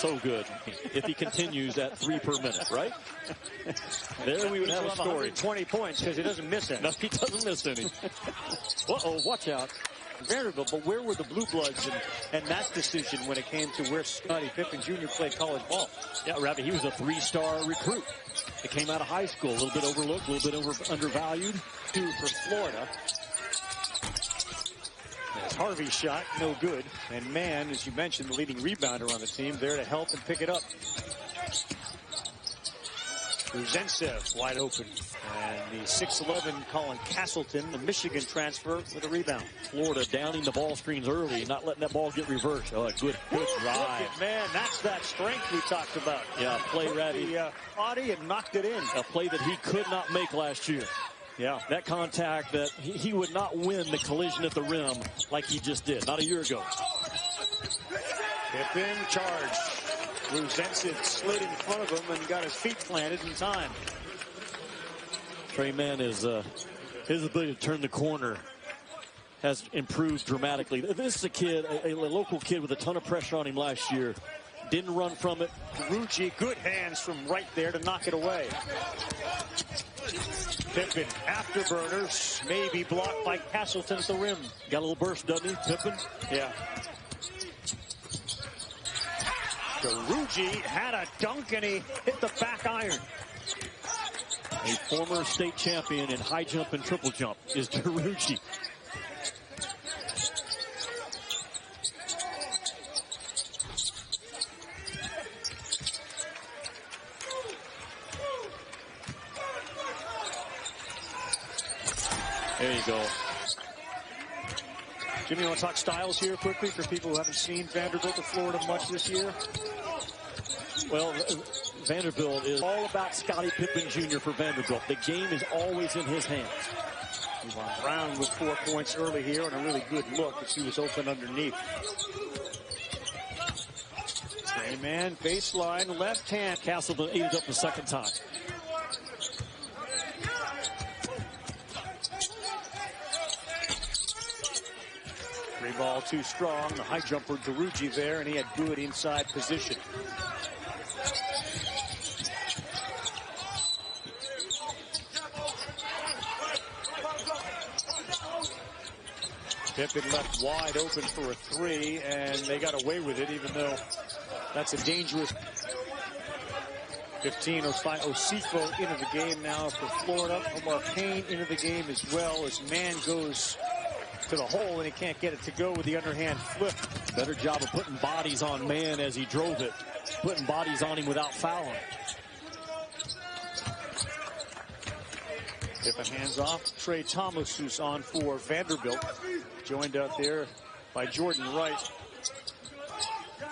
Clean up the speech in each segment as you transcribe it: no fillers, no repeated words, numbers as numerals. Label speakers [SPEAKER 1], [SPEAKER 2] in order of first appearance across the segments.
[SPEAKER 1] so good if he continues at 3 per minute, right? There we would have a story.
[SPEAKER 2] 20 points because he doesn't miss any.
[SPEAKER 1] No, he doesn't miss any.
[SPEAKER 2] Uh-oh, watch out. Vanderbilt, but where were the Blue Bloods and that decision when it came to where Scottie Pippen Jr. played college ball?
[SPEAKER 1] Yeah, Ravi, he was a 3-star recruit. He came out of high school, a little bit overlooked, a little bit undervalued.
[SPEAKER 2] 2 for Florida. As Harvey's shot, no good. And Mann, as you mentioned, the leading rebounder on the team, there to help and pick it up. Ruzentsev wide open. And the 6'11" Colin Castleton, the Michigan transfer, with a rebound.
[SPEAKER 1] Florida downing the ball screens early, not letting that ball get reversed. Oh, good drive.
[SPEAKER 2] Man, that's that strength we talked about.
[SPEAKER 1] Yeah, play ready.
[SPEAKER 2] The body and knocked it in.
[SPEAKER 1] A play that he could not make last year.
[SPEAKER 2] Yeah.
[SPEAKER 1] That contact that he would not win the collision at the rim like he just did, not a year ago.
[SPEAKER 2] Pippen charged. Ruzentsev slid in front of him and got his feet planted in time.
[SPEAKER 1] Tre Mann is his ability to turn the corner has improved dramatically. This is a kid, a local kid with a ton of pressure on him last year. Didn't run from it.
[SPEAKER 2] Rucci, good hands from right there to knock it away. Pippen, afterburners, maybe blocked by Castleton at the rim.
[SPEAKER 1] Got a little burst, doesn't he, Pippen?
[SPEAKER 2] Yeah. Rucci had a dunk and he hit the back iron.
[SPEAKER 1] A former state champion in high jump and triple jump is Rucci. There you go.
[SPEAKER 2] Jimmy, you want to talk styles here quickly for people who haven't seen Vanderbilt or Florida much this year?
[SPEAKER 1] Well, Vanderbilt is all about Scottie Pippen Jr. for Vanderbilt. The game is always in his hands.
[SPEAKER 2] Brown with 4 points early here and a really good look as he was open underneath. Tre Mann, baseline, left hand.
[SPEAKER 1] Castleton ate it up the second time.
[SPEAKER 2] Three ball too strong. The high jumper Rucci there, and he had good inside position. Pippen left wide open for a 3, and they got away with it, even though that's a dangerous. 15, Osifo into the game now for Florida. Omar Payne into the game as well as Mann goes to the hole and he can't get it to go with the underhand flip.
[SPEAKER 1] Better job of putting bodies on Mann as he drove it. Putting bodies on him without fouling.
[SPEAKER 2] Pippen hands off. Trey Thomas, who's on for Vanderbilt. Joined out there by Jordan Wright.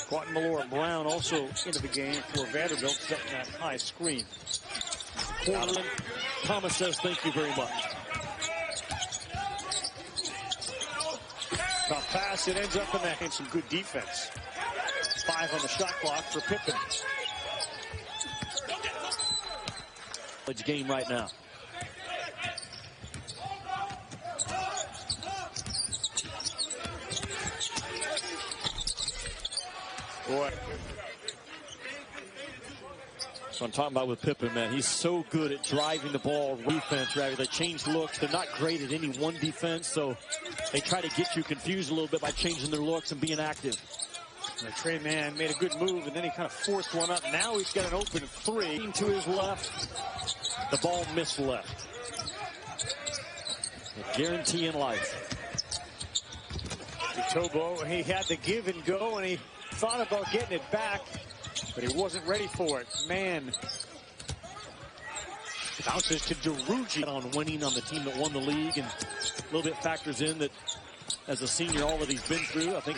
[SPEAKER 2] Quentin Malora-Brown also into the game for Vanderbilt, setting that high screen.
[SPEAKER 1] Portland. Thomas says thank you very much.
[SPEAKER 2] Tough pass, it ends up in that. And some good defense. 5 on the shot clock for Pippen.
[SPEAKER 1] College game right now.
[SPEAKER 2] Boy.
[SPEAKER 1] So I'm talking about with Pippen, man. He's so good at driving the ball. Defense, rather. They change looks. They're not great at any one defense, so they try to get you confused a little bit by changing their looks and being active.
[SPEAKER 2] And Tre Mann made a good move, and then he kind of forced one up. Now he's got an open 3.
[SPEAKER 1] To his left. The ball missed left. A guarantee in life.
[SPEAKER 2] Tobo, he had the give and go, and he thought about getting it back, but he wasn't ready for it. Mann bounces to Rucci
[SPEAKER 1] on winning on the team that won the league, and a little bit factors in that as a senior, all that he's been through. I think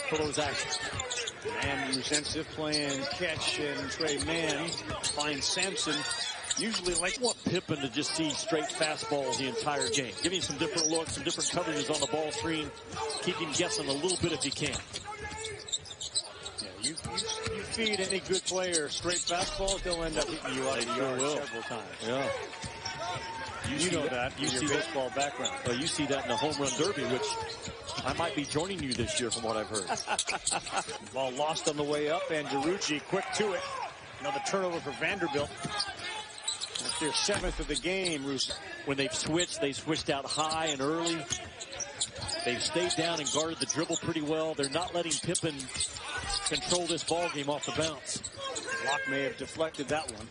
[SPEAKER 1] for those actions.
[SPEAKER 2] And Ruzentsev playing catch, and Tre Mann finds Sampson.
[SPEAKER 1] Usually want Pippen to just see straight fastballs the entire game. Give him some different looks, some different coverages on the ball screen. Keep him guessing a little bit if you can.
[SPEAKER 2] You feed any good player straight fastballs, they'll end up hitting you out of the yard several times.
[SPEAKER 1] Yeah.
[SPEAKER 2] You know that. You see baseball background.
[SPEAKER 1] Well, you see that in the home run derby, which I might be joining you this year from what I've heard.
[SPEAKER 2] Ball lost on the way up, and Girougi quick to it. Another turnover for Vanderbilt. That's their 7th of the game.
[SPEAKER 1] When they've switched, they switched out high and early. They've stayed down and guarded the dribble pretty well. They're not letting Pippen control this ball game off the bounce.
[SPEAKER 2] Locke may have deflected that one.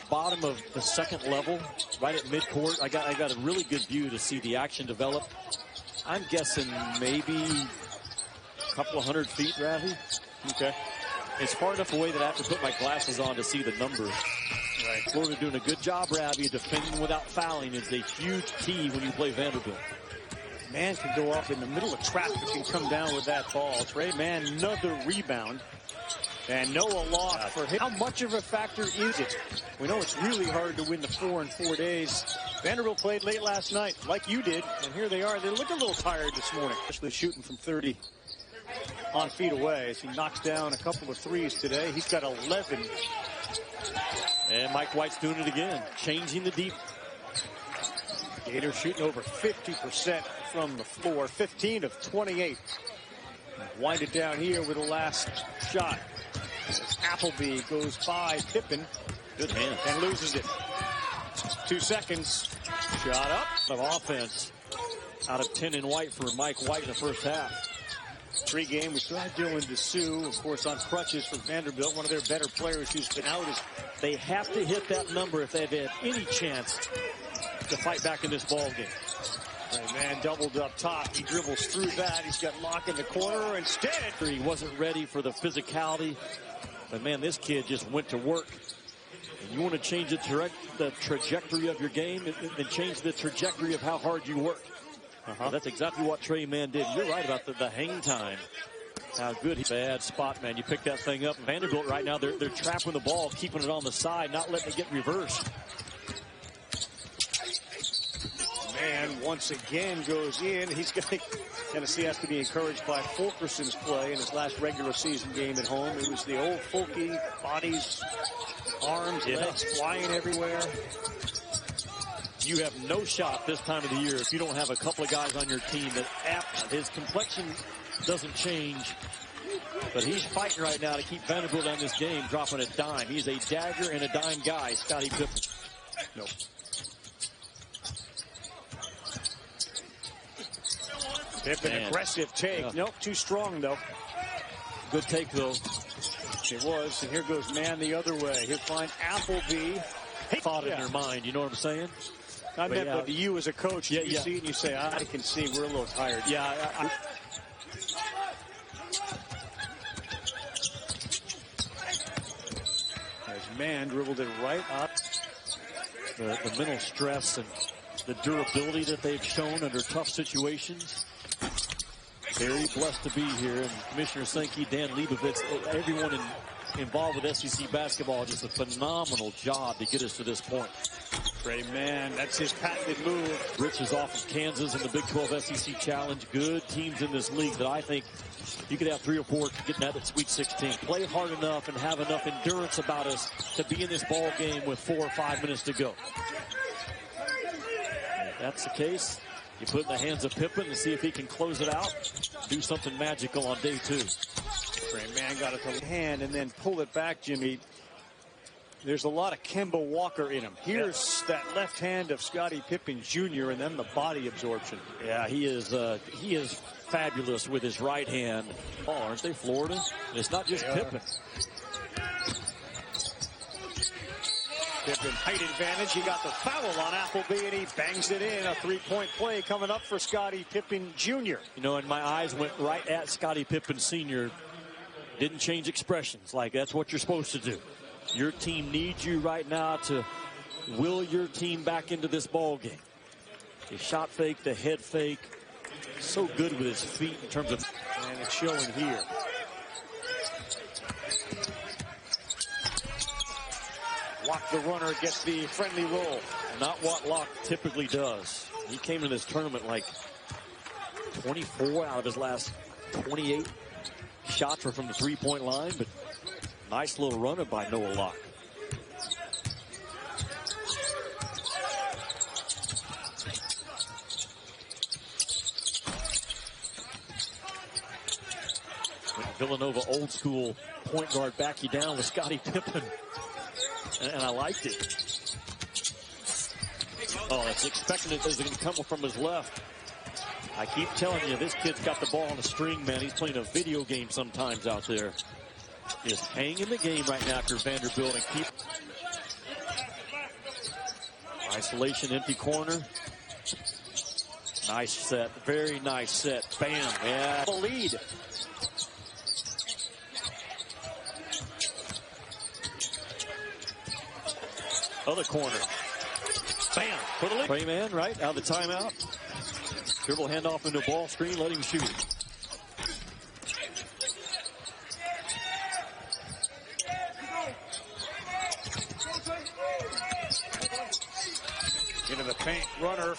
[SPEAKER 1] Bottom of the second level, right at midcourt. I got a really good view to see the action develop. I'm guessing maybe a couple of 100 feet, Ravi.
[SPEAKER 2] Okay.
[SPEAKER 1] It's far enough away that I have to put my glasses on to see the numbers.
[SPEAKER 2] Right.
[SPEAKER 1] Florida doing a good job, Ravi. Defending without fouling is a huge key when you play Vanderbilt.
[SPEAKER 2] Mann can go up in the middle of traffic and come down with that ball. Tre Mann, another rebound. And Noah Locke for him. How much of a factor is it? We know it's really hard to win the 4 in 4 days. Vanderbilt played late last night, like you did, and here they are. They look a little tired this morning, especially shooting from 30 on feet away as he knocks down a couple of threes today. He's got 11.
[SPEAKER 1] And Mike White's doing it again, changing the deep.
[SPEAKER 2] Gators shooting over 50% from the floor, 15 of 28. Wind it down here with the last shot. Appleby goes by Pippen.
[SPEAKER 1] Good hand.
[SPEAKER 2] And loses it. 2 seconds. Shot up.
[SPEAKER 1] Of offense out of 10 in White for Mike White in the first half.
[SPEAKER 2] Pre-game, we still have Dylan DeSue, of course, on crutches for Vanderbilt. One of their better players who's been out.
[SPEAKER 1] They have to hit that number if they've had any chance to fight back in this ball game.
[SPEAKER 2] Right, man doubled up top. He dribbles through that. He's got Locke in the corner instead.
[SPEAKER 1] He wasn't ready for the physicality. But, man, this kid just went to work. And you want to change the trajectory of your game and change the trajectory of how hard you work. That's exactly what Tre Mann did. You're right about the hang time. How good. Bad spot, man. You pick that thing up. Vanderbilt right now, they're trapping the ball, keeping it on the side, not letting it get reversed.
[SPEAKER 2] Mann once again goes in. Tennessee has to be encouraged by Fulkerson's play in his last regular season game at home. It was the old Fulke, bodies, arms, legs flying everywhere.
[SPEAKER 1] You have no shot this time of the year if you don't have a couple of guys on your team that his complexion doesn't change. But he's fighting right now to keep Vanderbilt on this game, dropping a dime. He's a dagger and a dime guy, Scottie Pippen.
[SPEAKER 2] Nope. Pippen, aggressive take.
[SPEAKER 1] Yeah.
[SPEAKER 2] Nope, too strong, though.
[SPEAKER 1] Good take, though.
[SPEAKER 2] It was, and here goes Mann the other way. He'll find Appleby.
[SPEAKER 1] Thought in their mind, you know what I'm saying?
[SPEAKER 2] I meant, but you as a coach, you see it and you say, I can see we're a little tired.
[SPEAKER 1] Yeah,
[SPEAKER 2] As Mann dribbled it right up.
[SPEAKER 1] The mental stress and the durability that they've shown under tough situations. Very blessed to be here. And Commissioner Sankey, Dan Leibovitz, everyone involved with SEC basketball, just a phenomenal job to get us to this point.
[SPEAKER 2] Tre Mann, that's his patented move.
[SPEAKER 1] Rich is off of Kansas in the Big 12 SEC Challenge. Good teams in this league that I think you could have 3 or 4 getting at Sweet 16. Play hard enough and have enough endurance about us to be in this ball game with 4 or 5 minutes to go. If that's the case, you put it in the hands of Pippen and see if he can close it out. Do something magical on day 2.
[SPEAKER 2] Tre Mann got it to the hand and then pulled it back, Jimmy. There's a lot of Kemba Walker in him. Here's that left hand of Scottie Pippen Jr. and then the body absorption.
[SPEAKER 1] Yeah, he is fabulous with his right hand. Oh, aren't they Florida? And it's not just Pippen.
[SPEAKER 2] Pippen, height advantage. He got the foul on Appleby, and he bangs it in. A 3-point play coming up for Scottie Pippen Jr.
[SPEAKER 1] You know, and my eyes went right at Scottie Pippen Sr. Didn't change expressions. Like, that's what you're supposed to do. Your team needs you right now to will your team back into this ball game. The shot fake, the head fake. So good with his feet in terms of...
[SPEAKER 2] And it's showing here. Locke, the runner, gets the friendly roll.
[SPEAKER 1] Not what Locke typically does. He came in this tournament like 24 out of his last 28 shots were from the 3-point line, but nice little runner by Noah Locke. Villanova old school point guard back you down with Scottie Pippen. And I liked it. Oh, it's expecting it to come from his left. I keep telling you, this kid's got the ball on a string, man. He's playing a video game sometimes out there. He's hanging the game right now after Vanderbilt and keep. Isolation, empty corner. Nice set, very nice set. Bam, yeah.
[SPEAKER 2] The lead.
[SPEAKER 1] Other corner. Bam, for the lead. Tre Mann, right, out of the timeout. Dribble handoff into ball screen, let him shoot.
[SPEAKER 2] Into the paint, runner.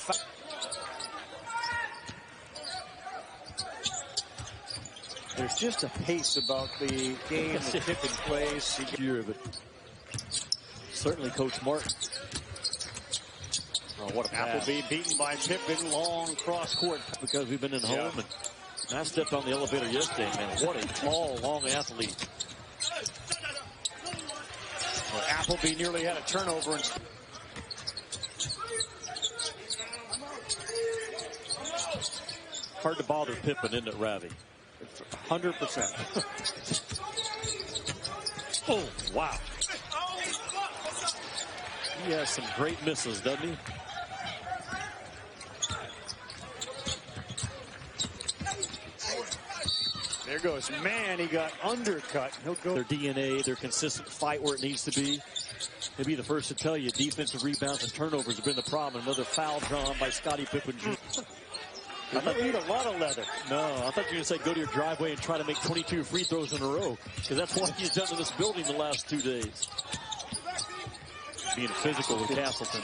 [SPEAKER 2] There's just a pace about the game that Pippen plays.
[SPEAKER 1] But certainly Coach Martin. Oh, what a pass.
[SPEAKER 2] Appleby beaten by Pippen, long cross court.
[SPEAKER 1] Because we've been in home, and I stepped on the elevator yesterday, man. What a tall, long athlete.
[SPEAKER 2] Well, Appleby nearly had a turnover.
[SPEAKER 1] Hard to bother Pippen, isn't it, Ravi?
[SPEAKER 2] 100%.
[SPEAKER 1] Oh, wow. He has some great misses, doesn't he?
[SPEAKER 2] There goes Mann. He got undercut. He'll go.
[SPEAKER 1] Their DNA, their consistent fight where it needs to be. He'll be the first to tell you defensive rebounds and turnovers have been the problem. Another foul drawn by Scottie Pippen Jr.
[SPEAKER 2] I thought you need a lot of leather.
[SPEAKER 1] No, I thought you were going to say go to your driveway and try to make 22 free throws in a row. Because that's what he's done in this building the last 2 days. Being physical with Castleton.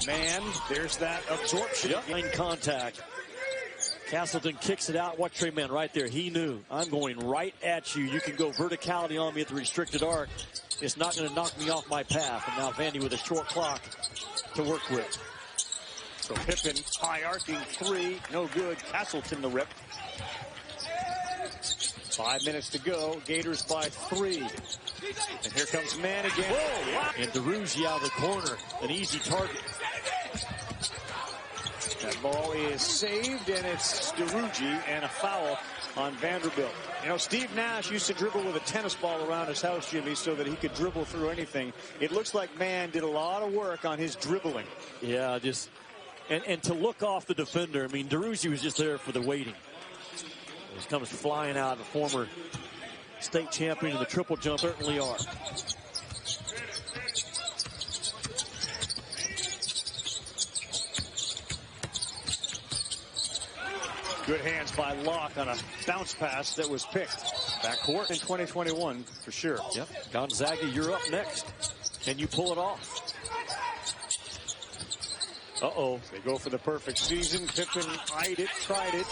[SPEAKER 2] Mann, there's that absorption.
[SPEAKER 1] Yep. Line contact. Castleton kicks it out. Watch Tre Mann right there. He knew, I'm going right at you. You can go verticality on me at the restricted arc. It's not going to knock me off my path. And now Vandy with a short clock to work with.
[SPEAKER 2] So Pippen, high arcing three, no good. Castleton the rip. 5 minutes to go. Gators by 3. And here comes Mann again.
[SPEAKER 1] Whoa, wow. And DeRougie out of the corner. An easy target.
[SPEAKER 2] That ball is saved, and it's DeRougie and a foul on Vanderbilt. You know, Steve Nash used to dribble with a tennis ball around his house, Jimmy, so that he could dribble through anything. It looks like Mann did a lot of work on his dribbling.
[SPEAKER 1] Yeah, just... And to look off the defender, I mean, DeRougie was just there for the waiting. He comes flying out, the former state champion in the triple jump, certainly are.
[SPEAKER 2] Good hands by Locke on a bounce pass that was picked. Backcourt in 2021, for sure.
[SPEAKER 1] Yep. Gonzaga, you're up next. Can you pull it off? Uh-oh.
[SPEAKER 2] They go for the perfect season. Pippen eyed it, tried it.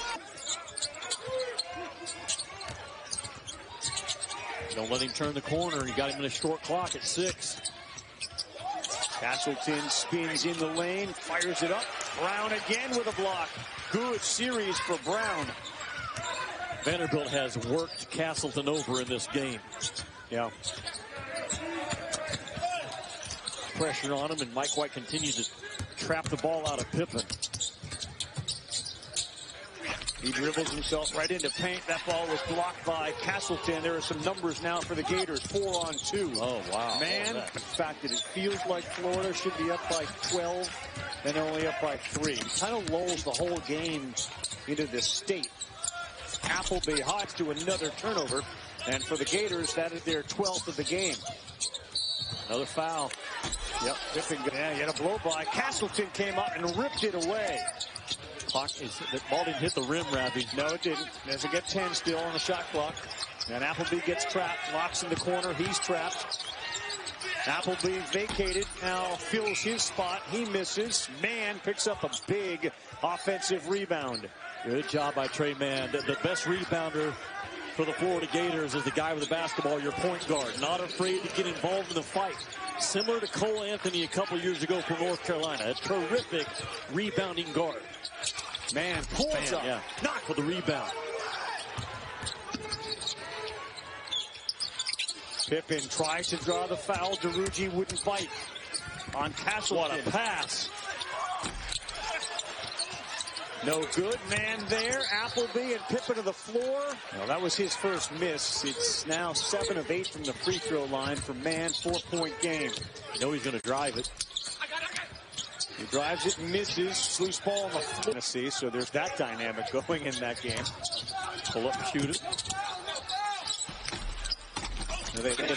[SPEAKER 1] Don't let him turn the corner. You got him in a short clock at 6.
[SPEAKER 2] Castleton spins in the lane, fires it up. Brown again with a block. Good series for Brown.
[SPEAKER 1] Vanderbilt has worked Castleton over in this game.
[SPEAKER 2] Yeah.
[SPEAKER 1] Pressure on him, and Mike White continues to trap the ball out of Pippen.
[SPEAKER 2] He dribbles himself right into paint. That ball was blocked by Castleton. There are some numbers now for the Gators. 4 on 2.
[SPEAKER 1] Oh, wow.
[SPEAKER 2] Man, the fact that it feels like Florida should be up by 12, and they're only up by 3. Kind of lulls the whole game into this state. Appleby hot to another turnover. And for the Gators, that is their 12th of the game.
[SPEAKER 1] Another foul.
[SPEAKER 2] Yep, Pippen, yeah, he had a blow by. Castleton came up and ripped it away.
[SPEAKER 1] The ball didn't hit the rim, Ravi.
[SPEAKER 2] No, it didn't. There's a get 10 still on the shot clock. And Appleby gets trapped. Locks in the corner. He's trapped. Appleby vacated. Now fills his spot. He misses. Mann picks up a big offensive rebound.
[SPEAKER 1] Good job by Tre Mann. The best rebounder for the Florida Gators is the guy with the basketball, your point guard. Not afraid to get involved in the fight. Similar to Cole Anthony a couple years ago from North Carolina. A terrific rebounding guard.
[SPEAKER 2] Mann pulls up.
[SPEAKER 1] Yeah. Not for the rebound.
[SPEAKER 2] Pippen tries to draw the foul. DeRuggi wouldn't bite on Castleton.
[SPEAKER 1] What a pass.
[SPEAKER 2] No good. Man there. Appleby and Pippen to the floor. Well, that was his first miss. It's now 7 of 8 from the free throw line for Mann. 4-point game.
[SPEAKER 1] You know he's going to drive it.
[SPEAKER 2] He drives it and misses. Loose ball on the floor. Tennessee, so there's that dynamic going in that game.
[SPEAKER 1] Pull up and shoot it.
[SPEAKER 2] They